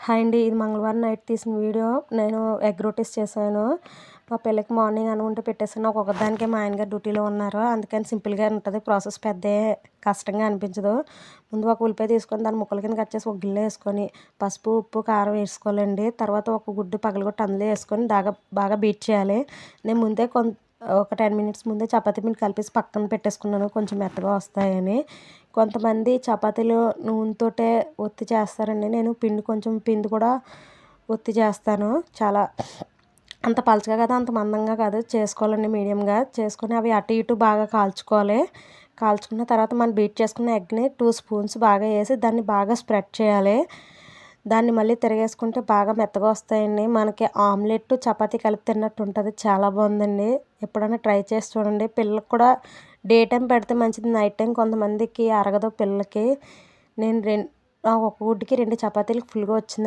Hi అండి. ఇది మంగళవారం నైట్ తీసిన వీడియో. నేను ఎగ్ రోటీస్ చేశాను. మా పిల్లకి మార్నింగ్ అనుకుంటే పెట్టేసాను. ఒక్కొక్కదానికే మా ఆయనగారు డ్యూటీలో ఉన్నారు. అందుకని సింపుల్‌గా ఉంటది. ప్రాసెస్ కష్టంగా అనిపించదు. ముందు ఒక ఉల్లిపాయ తీసుకొని దాన్ని ముక్కల కింద కట్ చేసి ఒక గిన్నెలో వేసుకొని పసుపు, ఉప్పు, కారం వేసుకోవాలండి. తర్వాత ఒక గుడ్డు పగలగొట్టి అందులో వేసుకొని బాగా బీట్ చేయాలి. నేను ముందే ఒక 10 మినిట్స్ ముందే చపాతీ పిండి కలిపేసి పక్కన పెట్టేసుకున్నాను. కొంచెం మెత్తగా వస్తాయని. కొంతమంది చపాతీలు నూనెతోటే ఒత్తి చేస్తారండి. నేను పిండి కూడా ఒత్తి చేస్తాను. అంత పలచగా కాదు, అంత మందంగా కాదు, చేసుకోవాలండి మీడియంగా. చేసుకొని అవి అటు ఇటు బాగా కాల్చుకోవాలి. కాల్చుకున్న తర్వాత మనం బీట్ చేసుకున్న ఎగ్ని 2 స్పూన్స్ బాగా వేసి దాన్ని బాగా స్ప్రెడ్ చేయాలి. దాన్ని మళ్ళీ తిరగేసుకుంటే బాగా మెత్తగా వస్తాయండి. మనకి ఆమ్లెట్, చపాతీ కలిపి తిన్నట్టు ఉంటుంది. చాలా బాగుందండి. ఎప్పుడైనా ట్రై చేసి చూడండి. పిల్లలకు కూడా డే టైం పెడితే మంచిది. నైట్ టైం కొంతమందికి అరగదు పిల్లలకి. నేను ఒక గుడ్డుకి 2 చపాతీలు ఫుల్గా వచ్చింది.